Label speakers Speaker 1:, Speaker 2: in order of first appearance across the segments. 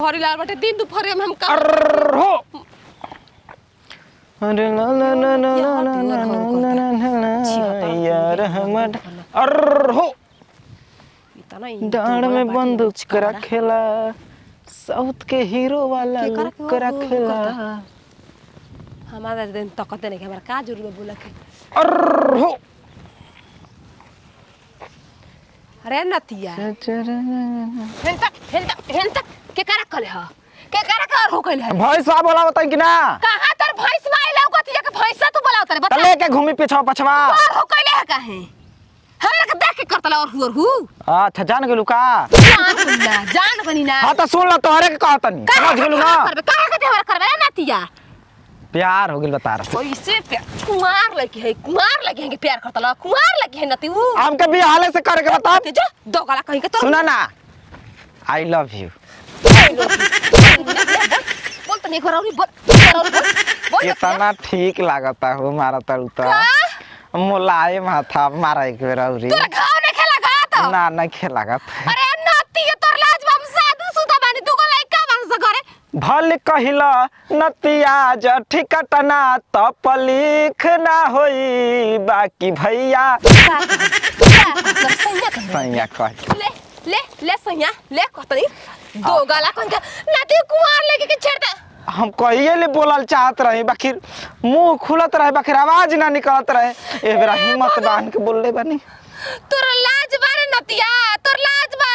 Speaker 1: हरी लाल बटे दिन दोपहर में हम का
Speaker 2: हो अरे ला ला ला ला ला ला यार हमर हो डांड में बंदूक रखेला साउथ के हीरो वाला लुक रखेला
Speaker 1: हमारा दिन तकते नहीं हमारा का जरूरत बोला के
Speaker 2: हो
Speaker 1: अरे नतिया हेन तक के करा कले ह के करा कर हो कइले
Speaker 2: भैंस बा बोला बताई कि ना
Speaker 1: कहां तर भैंस माई लौकतिया के भैंसा तू बोला उतर बता
Speaker 2: लेके घूमी पीछा पछवा
Speaker 1: हो कइले है काहे हमरा के देख के करतला और हु
Speaker 2: अच्छा जान गेलू का
Speaker 1: जान बनी ना
Speaker 2: हां त सुन ल तोहरे के कहतनी समझ गेलू ना
Speaker 1: काहे के हमरा करबे नतिया
Speaker 2: प्यार हो गेल बता रहा
Speaker 1: ओइसे कुमार लगी है कि प्यार करतला कुमार लगी है नती उ
Speaker 2: हमके भी हाले से करे के बता
Speaker 1: जा दो गला कहीं के तो
Speaker 2: सुना ना आई लव यू
Speaker 1: बोल तो नहीं करौरी बोल
Speaker 2: इतना ठीक लागता हो मारा तड़ू तो मोलाए माथा मारा एक बेर औरी
Speaker 1: तोरा घाव नहीं खेला गा तो
Speaker 2: ना नहीं खेलागत
Speaker 1: अरे नती के तोर लाज बाम साधु सुदा बानी दुगो लइका बान से करे
Speaker 2: भल कहिला नतिया ज ठिकटना तप लिख ना होई बाकी भैया सैया कह
Speaker 1: ले सैया ले कहतनी दो गला कहीं के नती कुमार लगे के छेड़ता
Speaker 2: हम कहिए ले बोलल चाहत रहे बाकी मुंह खुलत रहे बाकी आवाज ना निकलत रहे ए बेरा हिम्मत बांध के बोलले बनी
Speaker 1: तोर लाज बारे नतिया तोर लाज बा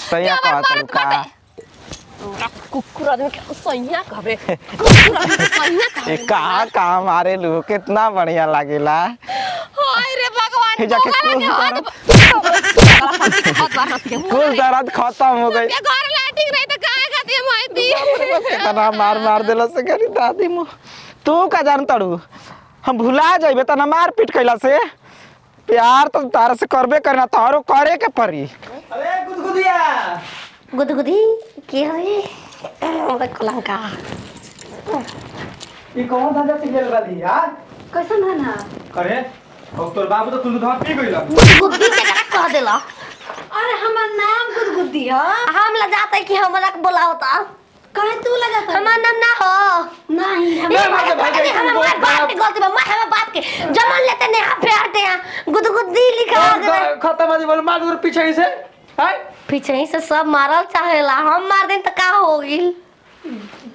Speaker 2: सैया कहत का
Speaker 1: कुकुर आदमी के सैया कहबे कुकुर आदमी के सैया कहबे
Speaker 2: ए का मारे लो कितना बढ़िया लागेला
Speaker 1: हाय रे भगवान
Speaker 2: जाके कुछ दर्द खत्म हो गई
Speaker 1: घर लाइटिंग नहीं तो काहे खाती माइती
Speaker 2: कितना मार देला से करी दादी मो तू का जान तड़ू हम भुला जाइबे तना मार पीट कैला से प्यार तो तार से करबे करना तारो करे के पड़ी अरे गुदगुदिया
Speaker 1: गुदगुदी के है हमरा कलंका
Speaker 2: ई कौन धंधा से गेल वाली यार
Speaker 1: कैसन है ना
Speaker 2: करे और तोर बाबू तो कुल धंधा पी गइला
Speaker 1: गुदगुदी के कह देला
Speaker 3: अरे हमार नाम गुदगुदी है।
Speaker 1: हम ल जाते कि हमरा के बुलावता
Speaker 3: कहे तू लगाता
Speaker 1: हमार नाम ना हो
Speaker 3: नहीं
Speaker 2: हमारे भाई के
Speaker 1: हमारे बाप की गलती बा मैं हमारे बाप के जमान लेते ने हाथ पे हटे हैं गुदगुदी लिखा गया
Speaker 2: खत्म आदि बोल मार दूर पीछे से है
Speaker 1: पीछे ही से सब मारल चाहेला हम मार दिन त का हो गेल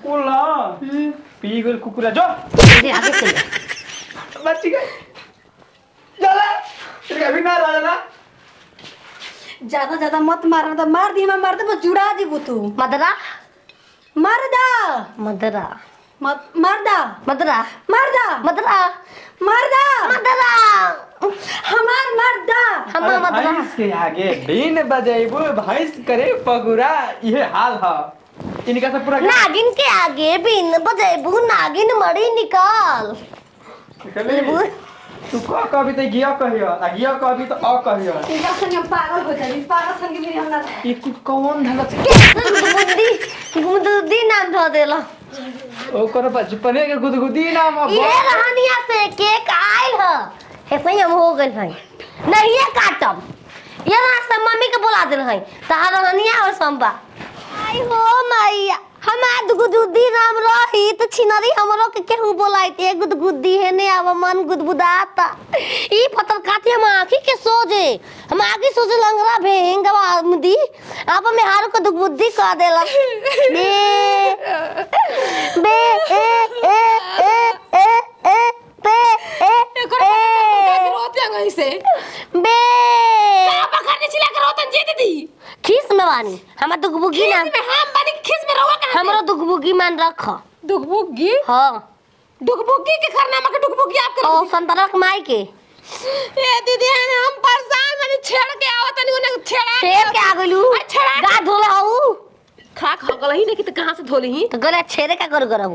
Speaker 2: कुला पी गेल कुकुरा जो
Speaker 1: तेरे आगे चल
Speaker 2: बच गई चला तेरे अभी ना रहना
Speaker 3: ज्यादा मत मारना तो मार दी मैं मार दे बस जुड़ा दी तू
Speaker 1: मदरा
Speaker 3: मरदा
Speaker 1: मदरा
Speaker 3: मरदा
Speaker 1: मदरा
Speaker 3: मरदा
Speaker 1: मदरा
Speaker 3: मरदा
Speaker 1: मदरा
Speaker 3: हमार मरदा
Speaker 1: हम मदरा
Speaker 2: भैंस के आगे बीन बजाइबो भैंस करे पगुरा ये हाल है इनका सब पूरा
Speaker 1: नागिन के आगे बिन बजेबू नागिन मड़ी निकाल
Speaker 2: निकले तू को कभी तो गिया कहियो आ गिया कभी तो अ कहियो
Speaker 3: इनका संग हम पागल हो जाई पागल संग भी हम ना
Speaker 2: ये कौन धंधा
Speaker 1: गुदगुदी नाम धो देला
Speaker 2: ओकर बचपने के गुदगुदी नाम
Speaker 1: ये रहनिया से केक आइल ह हे सही हम हो गइल भाई नहीं ये काटम ये रास्ता मम्मी के बुला देल है तार रहनिया और संबा आई हो मैया हमार गुदगुदी नाम रही तो छिनरी हमरो के केहू बोलाइते गुदगुदी है ने अब मन गुदगुदाता ई पत्थर काटी हम आंखी के सोजे हम आगे सोजे लंगरा भेंगवा मुदी आप में हारो को गुदगुदी कह देला बे ए पे
Speaker 3: रोते गई से
Speaker 1: बे
Speaker 3: का पकड़ने चिल्ला कर रोतन जी दीदी
Speaker 1: खीस में बानी हम दुगबुगी ना
Speaker 3: में हम बानी खिस में रहो का
Speaker 1: हमरो दुगबुगी मान रख
Speaker 3: दुगबुगी
Speaker 1: हां
Speaker 3: दुगबुगी के खरनामा के दुगबुगी आप कर
Speaker 1: ओ संतरक माई के
Speaker 3: ए दीदी हम परेशान मानी छेड़ के आवत नहीं उन्हें छेड़ा
Speaker 1: शेर के आ गलू गा धोला हूं
Speaker 3: खा खा गलही नहीं कि तो कहां से धोली
Speaker 1: तो गले छेरे का कर करहु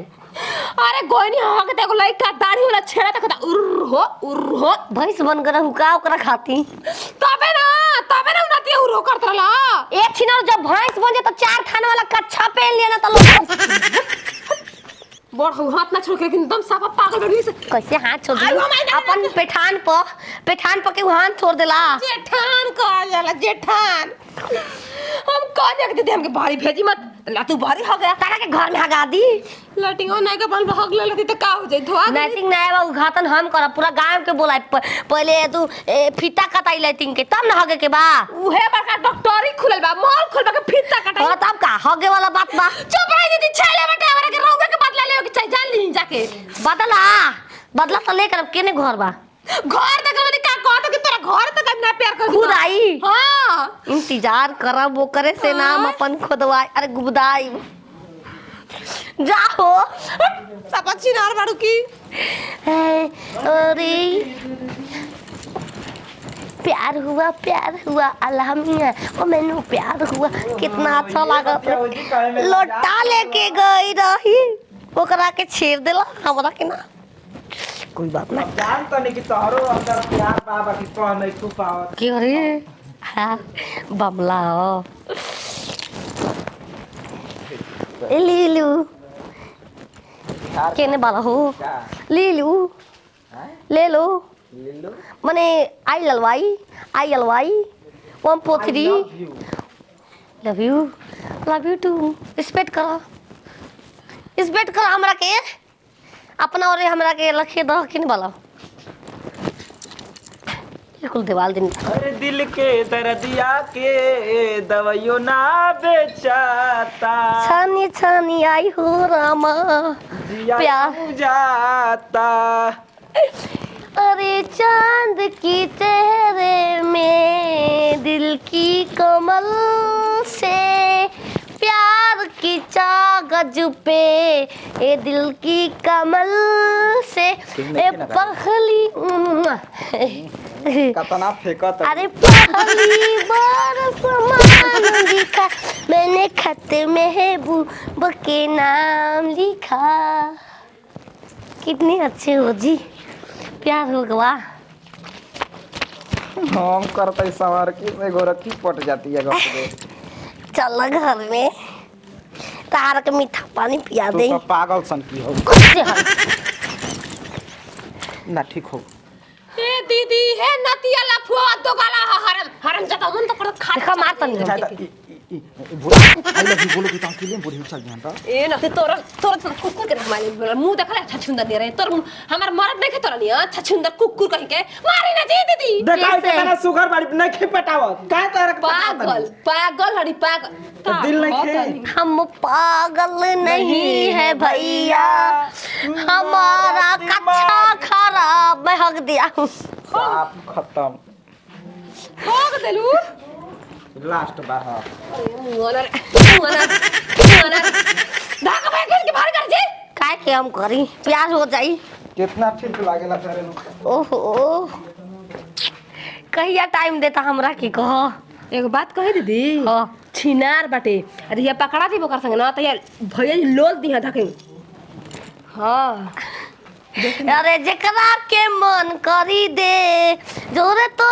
Speaker 3: अरे गोइनी हो के देखो लइका दाढ़ी वाला छेड़ा तक उर हो
Speaker 1: भैंस बन करहु का ओकरा खाती
Speaker 3: तबे ना उनाती उरो करत रहला
Speaker 1: एक छिनर जब भैंस बन जाए तो चार थाने वाला कच्छा पहन लिया ना तो लोग
Speaker 3: बड़ हाथ ना छोड़ के एकदम साफा पागल बनी से
Speaker 1: कैसे हाथ छोड़ दी अपन पेठान पर के हाथ छोड़ देला
Speaker 3: जेठान कह जाला जेठान हम कह दे दीदी हमके बाहरी भेजी मत ला तू भारी हो गया
Speaker 1: तारा के घर में हगा दी।
Speaker 3: लटिंग नहीं के बन भाग ले लेती तो का हो जाई धोआ
Speaker 1: लाइटिंग नहीं आवा उद्घाटन हम करब पूरा गांव के बोलाए पहले तू फीता कटाई लाइटिंग के तब ना हगे के बा।
Speaker 3: उहे बड़का डॉक्टरी खुलल बा मॉल खुलबा के फीता कटाई
Speaker 1: हां तब का हगे वाला बात बा।
Speaker 3: चुप रह दीदी छैले बेटा हमरा के रौवे के बदला ले के चाहे जान ली जाके
Speaker 1: बदला तो लेकर अब केने घर बा।
Speaker 3: घर तक मने का कहत कि तोरा घर तक ना प्यार कर
Speaker 1: खुद आई
Speaker 3: हां
Speaker 1: इंतजार करब वो करे से नाम अपन खुदवाई अरे गुबदाई जाओ
Speaker 3: सब चिनार बाड़ू की
Speaker 1: अरे प्यार हुआ अल्लाह मियां ओ मैनू प्यार हुआ कितना अच्छा लागत लोटा लेके गई रही ओकरा के छेड़ देला हमरा के ना कोई बात ना
Speaker 2: जान तो नहीं कि तोहरो अंदर प्यार बाबा की कह नहीं तू पावत
Speaker 1: की रे हाँ बमला हो लीलू केने वाला हो लीलू ले लो मने आई ललवाई 143 लव यू टू रिस्पेक्ट करो हमरा के अपना और हमरा के रखे दो किन वाला बिल्कुल दीवार दिन
Speaker 2: अरे दिल के दर्दिया के दवाइयो ना बेचाता
Speaker 1: छानी आई हो रामा प्यार
Speaker 2: जाता
Speaker 1: अरे चांद की चेहरे में दिल की कमल से प्यार की कागज पे ए दिल की कमल से ए पहली
Speaker 2: कतना फेंकत
Speaker 1: अरे पहली बार समान लिखा मैंने खत महबूब के नाम लिखा। कितनी अच्छे हो जी प्यार हो गवा
Speaker 2: हम करते सवार की से गोरखी पट जाती है घर पे
Speaker 1: चल घर में तार के मीठा पानी पिया दे
Speaker 2: तो पागल सन की हो ना ठीक हो
Speaker 3: ए दीदी हे नतिया लफुआ दो गाला हरम जता मन तो कर खा
Speaker 1: देखा मार तनी
Speaker 2: बुला आई लव यू बोलो कि तां के लिए बुढ़ी चल जान त
Speaker 3: ए न ते तोर कुकुर के मारे मुंह देखला अच्छा सुंदर दे रहे तोर हमर मरद नहीं तोरा नहीं अच्छा सुंदर कुकुर कह के मारी ना जी दीदी
Speaker 2: देखाई के तना सुगर बाड़ी नहीं खे पटावत काय तरह
Speaker 3: पागल हड़ी पागल
Speaker 2: दिल नहीं खे
Speaker 1: हम पागल नहीं है भैया हमारा कच्चा खराब मैं हक दिया
Speaker 2: साफ खत्म
Speaker 3: होग देलू
Speaker 2: लास्ट बार हां
Speaker 3: ओनर धाका भाई के बाहर कर जे
Speaker 1: काय के हम करी प्यार हो जाई
Speaker 2: कितना ठीक लागेला करे
Speaker 1: ओहो कहिया टाइम देता हमरा की कह
Speaker 3: एगो बात कहे दीदी
Speaker 1: हां
Speaker 3: छिनार बाटे अरे ये पकड़ा दी बोकर संग ना त यार भैया लोल दी धके हां
Speaker 1: अरे जेकरा के मन करी दे जोरे तो